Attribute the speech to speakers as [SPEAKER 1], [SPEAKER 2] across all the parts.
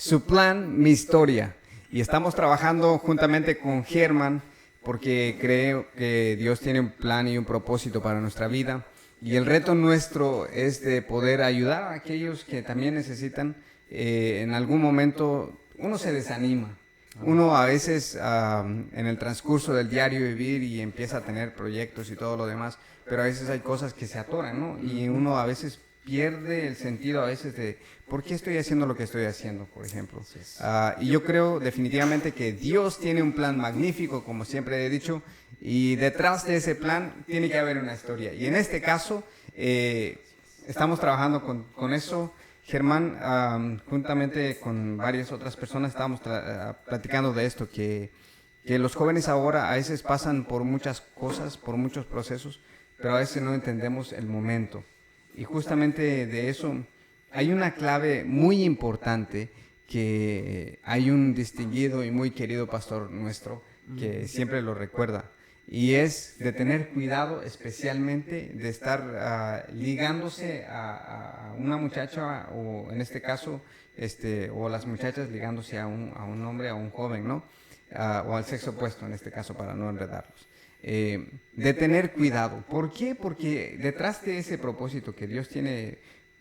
[SPEAKER 1] Su plan, mi historia. Y estamos trabajando juntamente con Germán porque creo que Dios tiene un plan y un propósito para nuestra vida. Y el reto nuestro es de poder ayudar a aquellos que también necesitan. En algún momento uno se desanima. Uno a veces en el transcurso del diario vivir y empieza a tener proyectos y todo lo demás, pero a veces hay cosas que se atoran, ¿no? Y uno a veces pierde el sentido a veces de ¿por qué estoy haciendo lo que estoy haciendo, por ejemplo? Y yo creo definitivamente que Dios tiene un plan magnífico, como siempre he dicho, y detrás de ese plan tiene que haber una historia. Y en este caso, estamos trabajando con eso. Germán, juntamente con varias otras personas, estábamos platicando de esto, que los jóvenes ahora a veces pasan por muchas cosas, por muchos procesos, pero a veces no entendemos el momento. Y justamente de eso hay una clave muy importante que hay un distinguido y muy querido pastor nuestro que siempre lo recuerda. Y es de tener cuidado especialmente de estar ligándose a una muchacha o en este caso, o las muchachas ligándose a un hombre, a un joven, ¿no? O al sexo opuesto en este caso para no enredarlos. De tener cuidado. ¿Por qué? Porque detrás de ese propósito que Dios tiene,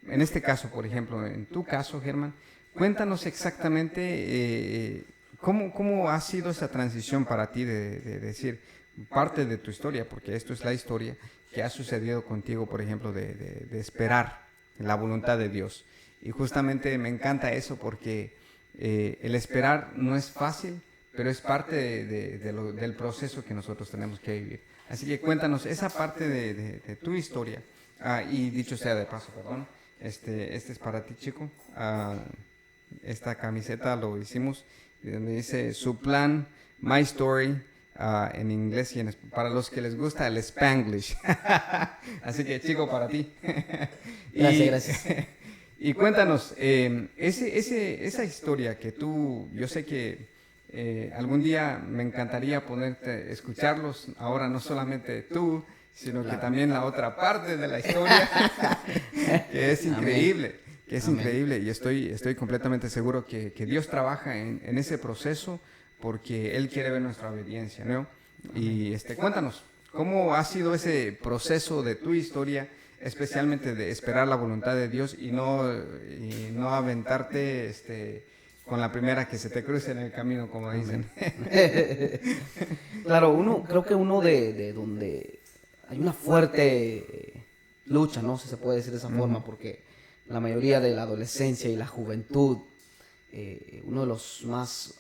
[SPEAKER 1] en este caso, por ejemplo, en tu caso, Germán, cuéntanos exactamente cómo ha sido esa transición para ti de decir parte de tu historia, porque esto es la historia que ha sucedido contigo, por ejemplo, de esperar la voluntad de Dios. Y justamente me encanta eso porque el esperar no es fácil, pero es parte del proceso que nosotros tenemos que vivir. Así que cuéntanos esa parte de tu historia. Y dicho sea de paso, perdón, este es para ti, chico. Esta camiseta lo hicimos donde dice su plan, my story, en inglés y para los que les gusta el Spanglish. Así que, chico, para ti.
[SPEAKER 2] Gracias.
[SPEAKER 1] Y cuéntanos, esa historia que tú, yo sé que algún día me encantaría escucharlos, ahora no solamente tú, sino que también la otra parte de la historia, que es increíble. Amén. Que es increíble y estoy completamente seguro que Dios trabaja en ese proceso porque Él quiere ver nuestra obediencia, ¿no? Y cuéntanos, ¿cómo ha sido ese proceso de tu historia, especialmente de esperar la voluntad de Dios y no aventarte con la primera que se te cruce en el camino, como dicen?
[SPEAKER 2] Claro, creo que uno de donde hay una fuerte lucha, ¿no? Si se puede decir de esa forma, porque la mayoría de la adolescencia y la juventud, uno de los más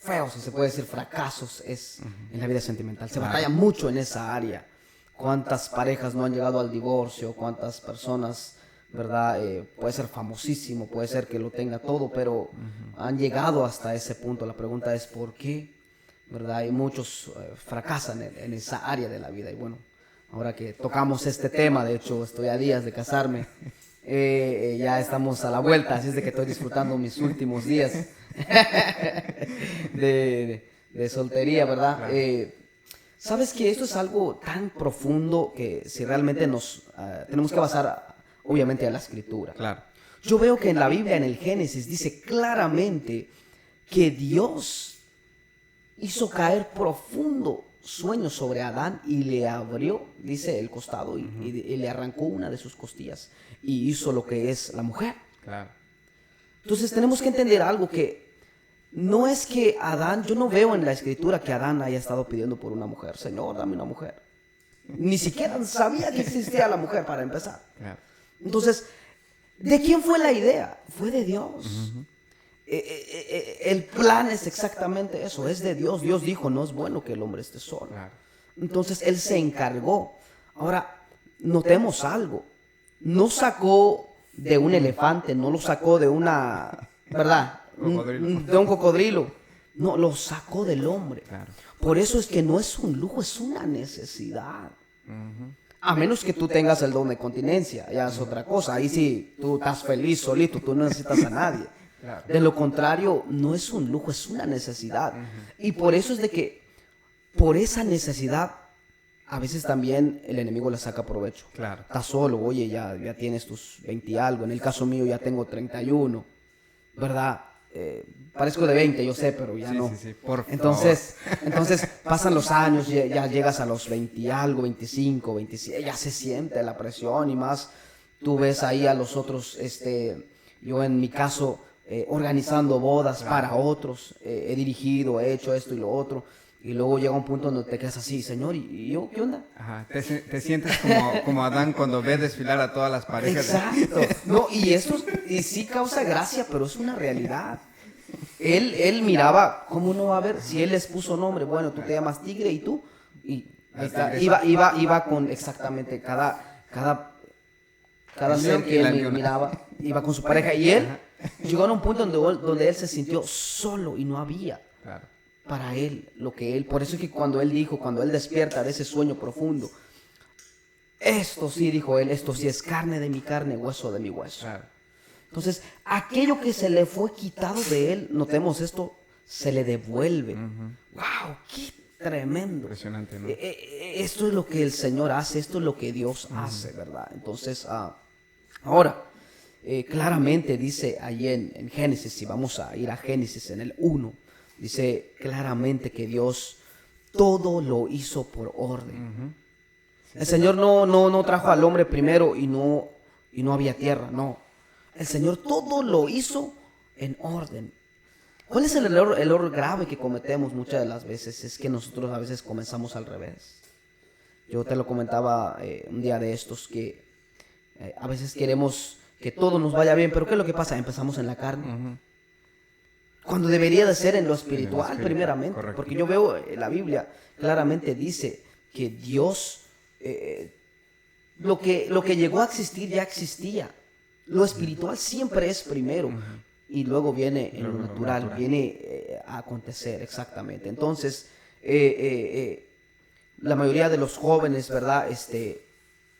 [SPEAKER 2] feos, si se puede decir, fracasos es en la vida sentimental. Se batalla mucho en esa área. ¿Cuántas parejas no han llegado al divorcio? ¿Cuántas personas, verdad? Puede ser famosísimo, puede ser que lo tenga todo, pero han llegado hasta ese punto. La pregunta es ¿por qué? ¿Verdad? Y muchos fracasan en esa área de la vida. Y bueno, ahora que tocamos este tema, de hecho estoy a días de casarme, ya estamos a la vuelta, así es de que estoy disfrutando mis últimos días de soltería, ¿verdad? Claro. Sabes que esto es algo tan profundo que si realmente tenemos que basar obviamente a la escritura.
[SPEAKER 1] Claro.
[SPEAKER 2] Yo veo que en la Biblia, en el Génesis, dice claramente que Dios hizo caer profundo sueño sobre Adán y le abrió, dice, el costado y le arrancó una de sus costillas y hizo lo que es la mujer.
[SPEAKER 1] Claro.
[SPEAKER 2] Entonces tenemos que entender algo, que no es que Adán, yo no veo en la escritura que Adán haya estado pidiendo por una mujer. Señor, dame una mujer. Ni siquiera sabía que existía la mujer para empezar. Claro. Entonces, ¿de quién fue la idea? Fue de Dios. El plan es exactamente eso, es de Dios. Dios dijo, no es bueno que el hombre esté solo. Claro. Entonces Él se encargó. Ahora, notemos algo. No sacó de un elefante, no lo sacó de una, ¿verdad? De un cocodrilo. No, lo sacó del hombre. Claro. Por eso es que no es un lujo, es una necesidad. A menos que tú tengas el don de continencia, ya es otra cosa. Ahí sí, tú estás feliz solito, tú no necesitas a nadie. Claro. De lo contrario, no es un lujo, es una necesidad. Y por eso es de que, por esa necesidad, a veces también el enemigo le saca provecho.
[SPEAKER 1] Claro.
[SPEAKER 2] Estás solo, oye, ya tienes tus 20 y algo. En el caso mío ya tengo 31. ¿verdad? Parezco de 20, yo sé, pero ya
[SPEAKER 1] Sí,
[SPEAKER 2] no.
[SPEAKER 1] sí, sí, por favor.
[SPEAKER 2] Entonces pasan los años, ya llegas a los 20 y algo, 25, 26, ya se siente la presión y más. Tú ves ahí a los otros, yo en mi caso, organizando bodas para otros, he dirigido, he hecho esto y lo otro. Y luego llega un punto donde te quedas así, Señor, ¿y yo qué onda?
[SPEAKER 1] Ajá, te sientes como Adán cuando ve desfilar a todas las parejas.
[SPEAKER 2] Exacto. No, y sí causa gracia, pero es una realidad. Él miraba, ¿cómo no va a ver? Si él les puso nombre, bueno, tú te llamas Tigre y tú, y ahí está, iba con exactamente cada ser que él miraba, iba con su pareja, y él llegó a un punto donde él se sintió solo y no había
[SPEAKER 1] Claro.
[SPEAKER 2] para él lo que él, por eso es que cuando él despierta de ese sueño profundo, esto sí, dijo él, esto sí es carne de mi carne, hueso de mi hueso.
[SPEAKER 1] Claro.
[SPEAKER 2] Entonces, aquello que se le fue quitado de él, notemos esto, se le devuelve. ¡Wow! ¡Qué tremendo!
[SPEAKER 1] Impresionante, ¿no?
[SPEAKER 2] Esto es lo que el Señor hace, esto es lo que Dios hace, ¿verdad? Entonces, ahora, claramente dice allí en Génesis, si vamos a ir a Génesis en el 1, dice claramente que Dios todo lo hizo por orden. El Señor no trajo al hombre primero y no había tierra, no. El Señor todo lo hizo en orden. ¿Cuál es el error grave que cometemos muchas de las veces? Es que nosotros a veces comenzamos al revés. Yo te lo comentaba un día de estos, que a veces queremos que todo nos vaya bien, pero ¿qué es lo que pasa? Empezamos en la carne. Cuando debería de ser en lo espiritual primeramente.
[SPEAKER 1] Correcto.
[SPEAKER 2] Porque yo veo la Biblia claramente dice que Dios, lo que llegó a existir ya existía. Lo espiritual siempre es primero y luego viene en lo natural, viene a acontecer exactamente. Entonces, la mayoría de los jóvenes, ¿verdad?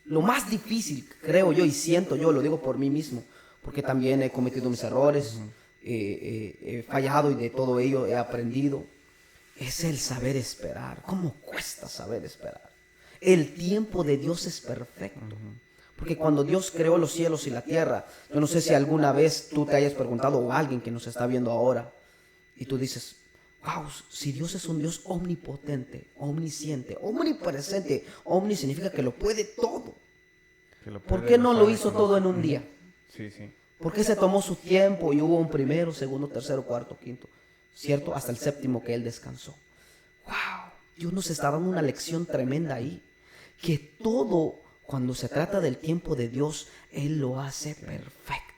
[SPEAKER 2] Lo más difícil, creo yo y siento yo, lo digo por mí mismo, porque también he cometido mis errores, he fallado y de todo ello he aprendido, es el saber esperar. ¿Cómo cuesta saber esperar? El tiempo de Dios es perfecto. Porque cuando Dios creó los cielos y la tierra, yo no sé si alguna vez tú te hayas preguntado, o alguien que nos está viendo ahora, y tú dices, wow, si Dios es un Dios omnipotente, omnisciente, omnipresente, omni significa que lo puede todo. ¿Por qué no lo hizo todo en un día?
[SPEAKER 1] Sí, sí.
[SPEAKER 2] ¿Por qué se tomó su tiempo y hubo un primero, segundo, tercero, cuarto, quinto? ¿Cierto? Hasta el séptimo que Él descansó. Wow, Dios nos está dando una lección tremenda ahí, que todo, cuando se trata del tiempo de Dios, Él lo hace perfecto.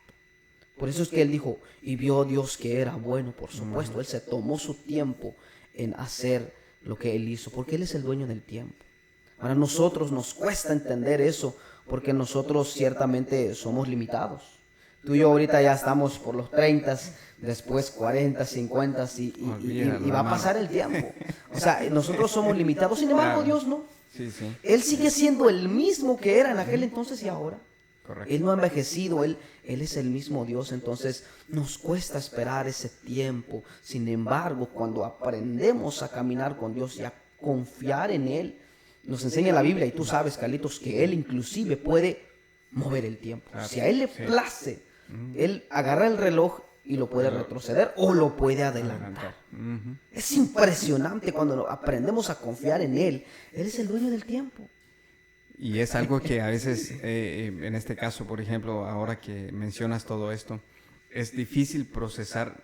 [SPEAKER 2] Por eso es que Él dijo, y vio Dios que era bueno, por supuesto. Él se tomó su tiempo en hacer lo que Él hizo, porque Él es el dueño del tiempo. Para nosotros nos cuesta entender eso, porque nosotros ciertamente somos limitados. Tú y yo ahorita ya estamos por los 30, después 40, 50 y va a pasar el tiempo. O sea, nosotros somos limitados, sin embargo Dios no.
[SPEAKER 1] Sí, sí.
[SPEAKER 2] Él sigue siendo el mismo que era en aquel entonces y ahora.
[SPEAKER 1] Correcto.
[SPEAKER 2] Él no ha envejecido, él es el mismo Dios, entonces nos cuesta esperar ese tiempo. Sin embargo, cuando aprendemos a caminar con Dios y a confiar en Él, nos enseña la Biblia, y tú sabes, Carlitos, que Él inclusive puede mover el tiempo.
[SPEAKER 1] Claro,
[SPEAKER 2] si a Él le place, Él agarra el reloj y lo puede retroceder o lo puede adelantar. Es impresionante cuando aprendemos a confiar en Él. Él es el dueño del tiempo.
[SPEAKER 1] Y es algo que a veces, en este caso, por ejemplo, ahora que mencionas todo esto, es difícil procesar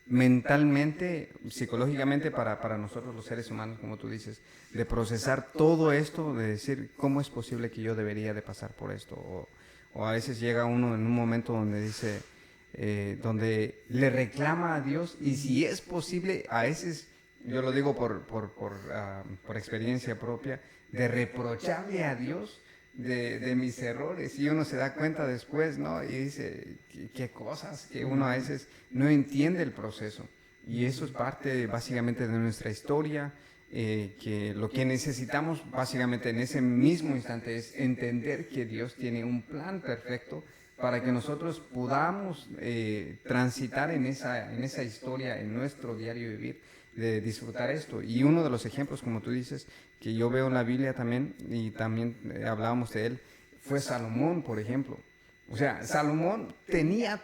[SPEAKER 1] mentalmente, psicológicamente para nosotros los seres humanos, como tú dices, de procesar todo esto, de decir, ¿cómo es posible que yo debería de pasar por esto? O a veces llega uno en un momento donde dice, donde le reclama a Dios, y si es posible, a veces, yo lo digo por experiencia propia, de reprocharle a Dios de mis errores, y uno se da cuenta después, ¿no? Y dice, qué cosas que uno a veces no entiende el proceso, y eso es parte básicamente de nuestra historia, que lo que necesitamos básicamente en ese mismo instante es entender que Dios tiene un plan perfecto para que nosotros podamos transitar en esa historia, en nuestro diario vivir, de disfrutar esto. Y uno de los ejemplos, como tú dices, que yo veo en la Biblia también, y también hablábamos de él, fue Salomón, por ejemplo. O sea, Salomón tenía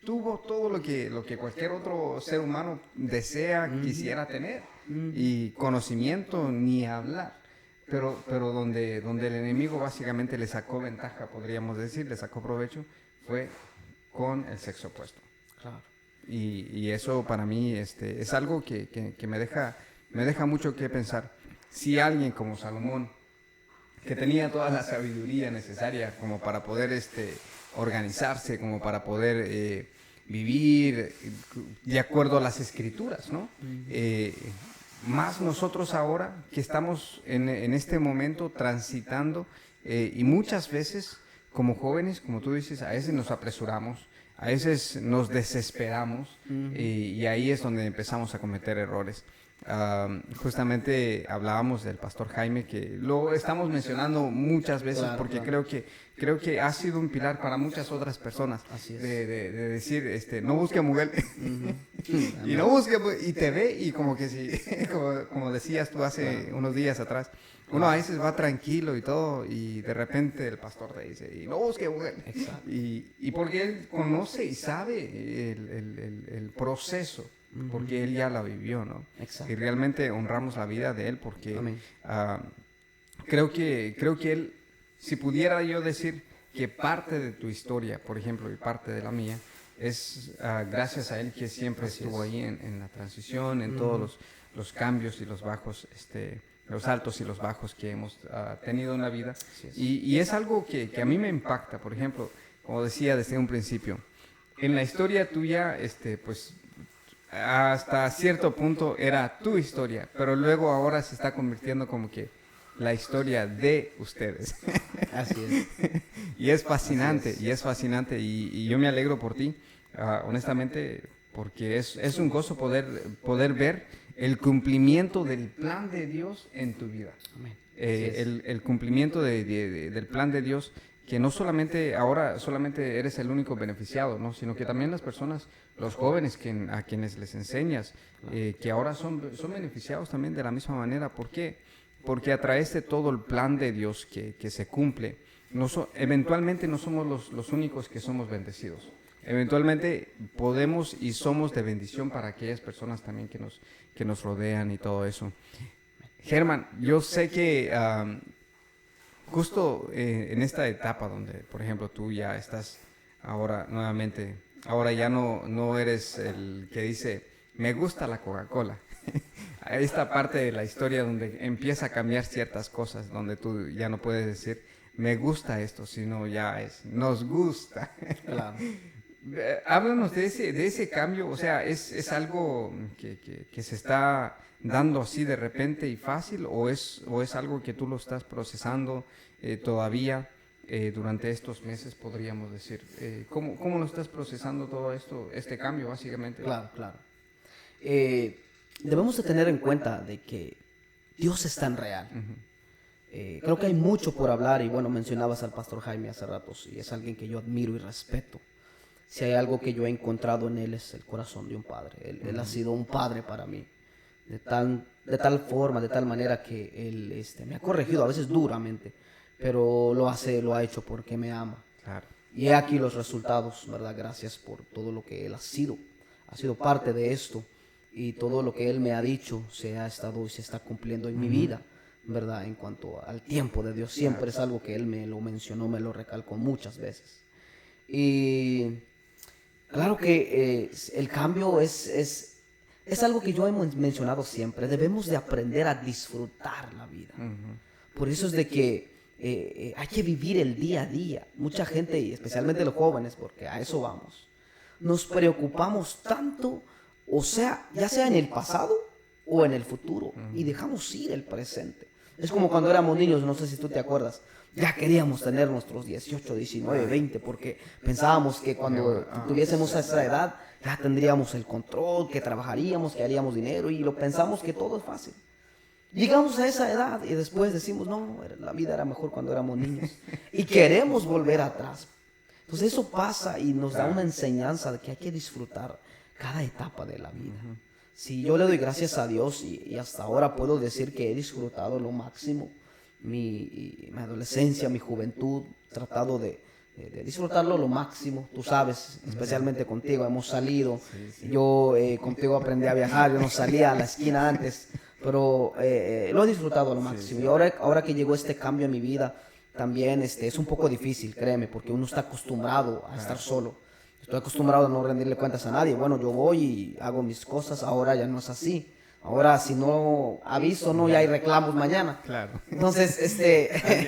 [SPEAKER 1] tuvo todo lo que cualquier otro ser humano desea, quisiera tener. Y conocimiento ni hablar. Pero donde el enemigo básicamente le sacó ventaja, podríamos decir, le sacó provecho, fue con el sexo opuesto.
[SPEAKER 2] Claro.
[SPEAKER 1] Y eso para mí es algo que me deja mucho que pensar. Si alguien como Salomón, que tenía toda la sabiduría necesaria como para poder organizarse, como para poder vivir de acuerdo a las escrituras, ¿no? Más nosotros ahora que estamos en este momento transitando y muchas veces como jóvenes, como tú dices, a veces nos apresuramos, a veces nos desesperamos y ahí es donde empezamos a cometer errores. Justamente hablábamos del pastor Jaime, que lo estamos mencionando muchas veces, claro, porque claro. creo que ha sido un pilar para muchas otras personas.
[SPEAKER 2] Así es.
[SPEAKER 1] De decir, no busque mujer y no busque, y te ve y como que si, como decías tú hace unos días atrás, uno a veces va tranquilo y todo y de repente el pastor te dice, y no busque mujer.
[SPEAKER 2] Exacto.
[SPEAKER 1] Y porque él conoce y sabe el proceso, porque él ya la vivió, ¿no?
[SPEAKER 2] Exacto.
[SPEAKER 1] Y realmente honramos la vida de él porque creo que él, si pudiera yo decir que parte de tu historia, por ejemplo, y parte de la mía, es gracias a él que siempre estuvo ahí en la transición, en todos los cambios y los bajos, los altos y los bajos que hemos tenido en la vida. Y es algo que a mí me impacta, por ejemplo, como decía desde un principio, en la historia tuya, pues hasta cierto punto era tu historia, pero luego ahora se está convirtiendo como que la historia de ustedes.
[SPEAKER 2] Así es.
[SPEAKER 1] Y es fascinante, y yo me alegro por ti, honestamente, porque es un gozo poder ver el cumplimiento del plan de Dios en tu vida.
[SPEAKER 2] Amén.
[SPEAKER 1] El cumplimiento del plan de Dios, que no solamente ahora solamente eres el único beneficiado, ¿no? Sino que también las personas, los jóvenes a quienes les enseñas, que ahora son beneficiados también de la misma manera. ¿Por qué? Porque a través de todo el plan de Dios que se cumple, eventualmente no somos los únicos que somos bendecidos. Eventualmente podemos y somos de bendición para aquellas personas también que nos rodean y todo eso. Germán, yo sé que justo en esta etapa donde, por ejemplo, tú ya estás ahora nuevamente, ahora ya no eres el que dice, me gusta la Coca-Cola. Hay esta parte de la historia donde empieza a cambiar ciertas cosas, donde tú ya no puedes decir, me gusta esto, sino ya nos gusta. Claro. Háblanos de ese cambio, o sea, ¿es algo que se está dando así de repente y fácil o es algo que tú lo estás procesando todavía durante estos meses, podríamos decir? ¿Cómo lo estás procesando todo esto, este cambio básicamente?
[SPEAKER 2] Claro. Debemos de tener en cuenta de que Dios es tan real. Creo que hay mucho por hablar y bueno, mencionabas al pastor Jaime hace ratos y es alguien que yo admiro y respeto. Si hay algo que yo he encontrado en él es el corazón de un padre. Él ha sido un padre para mí. De tal forma, de tal manera que él me ha corregido, a veces duramente, pero lo ha hecho porque me ama.
[SPEAKER 1] Claro.
[SPEAKER 2] Y he aquí los resultados, ¿verdad? Gracias por todo lo que él ha sido parte de esto y todo lo que él me ha dicho se ha estado y se está cumpliendo en mi vida, ¿verdad? En cuanto al tiempo de Dios, siempre es algo que él me lo mencionó, me lo recalcó muchas veces. Y claro que el cambio es algo que yo he mencionado siempre. Debemos de aprender a disfrutar la vida. Por eso es de que hay que vivir el día a día. Mucha gente, y especialmente los jóvenes, porque a eso vamos, nos preocupamos tanto, o sea, ya sea en el pasado o en el futuro, y dejamos ir el presente. Es como cuando éramos niños, no sé si tú te acuerdas, ya queríamos tener nuestros 18, 19, 20, porque pensábamos que cuando tuviésemos esa edad ya tendríamos el control, que trabajaríamos, que haríamos dinero, y lo pensamos que todo es fácil. Llegamos a esa edad y después decimos, no, la vida era mejor cuando éramos niños, y queremos volver atrás. Entonces eso pasa y nos da una enseñanza de que hay que disfrutar cada etapa de la vida. Si yo le doy gracias a Dios y hasta ahora puedo decir que he disfrutado lo máximo mi adolescencia, mi juventud, tratado de de disfrutarlo lo máximo. Tú sabes, especialmente contigo, hemos salido. Yo contigo aprendí a viajar, yo no salía a la esquina antes, pero lo he disfrutado lo máximo. Y ahora que llegó este cambio en mi vida, también es un poco difícil, créeme, porque uno está acostumbrado a estar solo. Estoy acostumbrado a no rendirle cuentas a nadie. Bueno, yo voy y hago mis cosas, ahora ya no es así. Ahora, si no aviso, no, ya hay reclamos mañana.
[SPEAKER 1] Claro.
[SPEAKER 2] Entonces,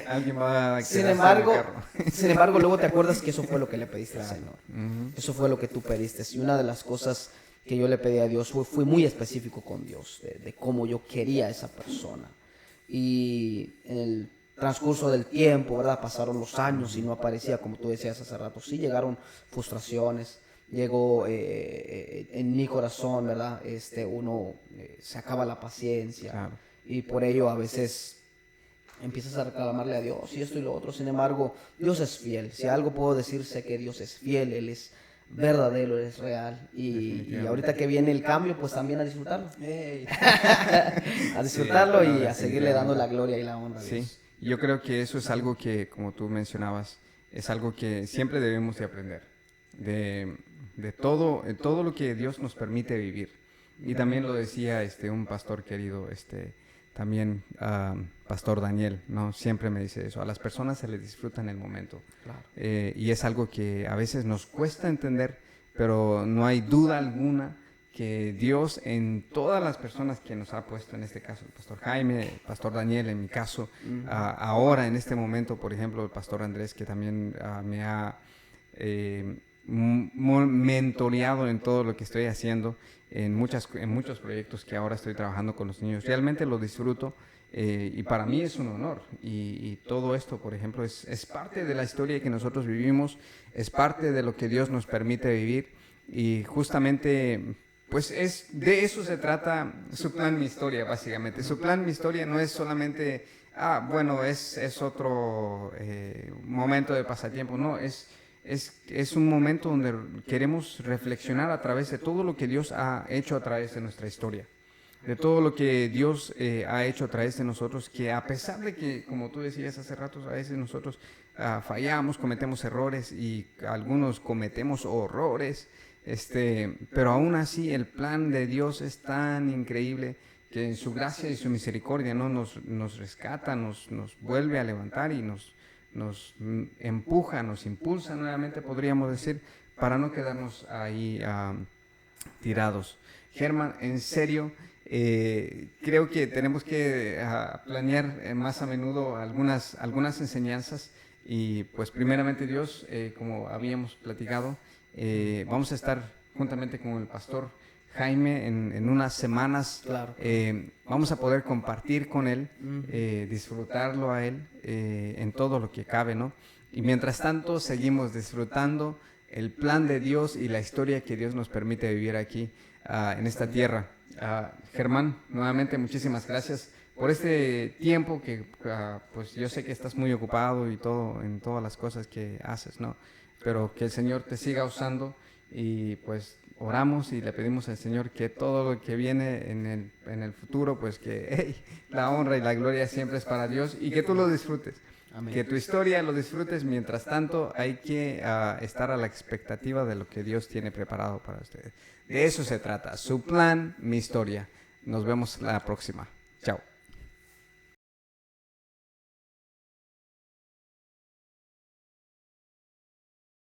[SPEAKER 1] alguien va a
[SPEAKER 2] sin embargo, luego te acuerdas que eso fue lo que le pediste al Señor. Eso fue lo que tú pediste. Y una de las cosas que yo le pedí a Dios fui muy específico con Dios, de cómo yo quería a esa persona. Y en el transcurso del tiempo, ¿verdad? Pasaron los años y no aparecía, como tú decías hace rato. Sí llegaron frustraciones. Llegó en mi corazón, ¿verdad? Uno se acaba la paciencia, claro. Y por ello a veces empiezas a reclamarle a Dios y esto y lo otro. Sin embargo, Dios es fiel. Si algo puedo decir, sé que Dios es fiel, Él es verdadero, Él es real. Y ahorita que viene el cambio, pues también a disfrutarlo. A disfrutarlo y a seguirle dando la gloria y la honra a Dios.
[SPEAKER 1] Sí, yo creo que eso es algo que, como tú mencionabas, es algo que siempre debemos de aprender. De todo lo que Dios nos permite vivir. Y también lo decía un pastor querido, también Pastor Daniel, ¿no? Siempre me dice eso, a las personas se les disfruta en el momento. Claro. Y es algo que a veces nos cuesta entender, pero no hay duda alguna que Dios en todas las personas que nos ha puesto, en este caso el Pastor Jaime, el Pastor Daniel, en mi caso, ahora en este momento, por ejemplo, el Pastor Andrés, que también me ha mentoreado en todo lo que estoy haciendo, en muchos proyectos que ahora estoy trabajando con los niños. Realmente lo disfruto y para mí es un honor. Y todo esto, por ejemplo, es parte de la historia que nosotros vivimos, es parte de lo que Dios nos permite vivir y justamente... Pues de eso se trata Su Plan, Mi Historia, básicamente. Su Plan, Mi Historia no es solamente, bueno, es otro momento de pasatiempo, no, es un momento donde queremos reflexionar a través de todo lo que Dios ha hecho a través de nuestra historia, de todo lo que Dios ha hecho a través de nosotros, que a pesar de que, como tú decías hace rato, a veces nosotros fallamos, cometemos errores y algunos cometemos horrores, pero aún así el plan de Dios es tan increíble que en su gracia y su misericordia, ¿no? nos rescata, nos vuelve a levantar y nos empuja, nos impulsa nuevamente, podríamos decir, para no quedarnos ahí tirados. Germán, en serio, creo que tenemos que planear más a menudo algunas enseñanzas y pues primeramente Dios, como habíamos platicado, vamos a estar juntamente con el pastor Jaime en unas semanas.
[SPEAKER 2] Claro.
[SPEAKER 1] Vamos a poder compartir con él, disfrutarlo a él en todo lo que cabe, ¿no? Y mientras tanto seguimos disfrutando el plan de Dios y la historia que Dios nos permite vivir aquí en esta tierra. Germán, nuevamente muchísimas gracias por este tiempo que pues yo sé que estás muy ocupado y todo en todas las cosas que haces, ¿no? Pero que el Señor te siga usando y pues oramos y le pedimos al Señor que todo lo que viene en el futuro, pues que la honra y la gloria siempre es para Dios y que tú lo disfrutes. Amén. Que tu historia lo disfrutes. Mientras tanto hay que estar a la expectativa de lo que Dios tiene preparado para ustedes. De eso se trata. Su plan, mi historia. Nos vemos la próxima. Chao.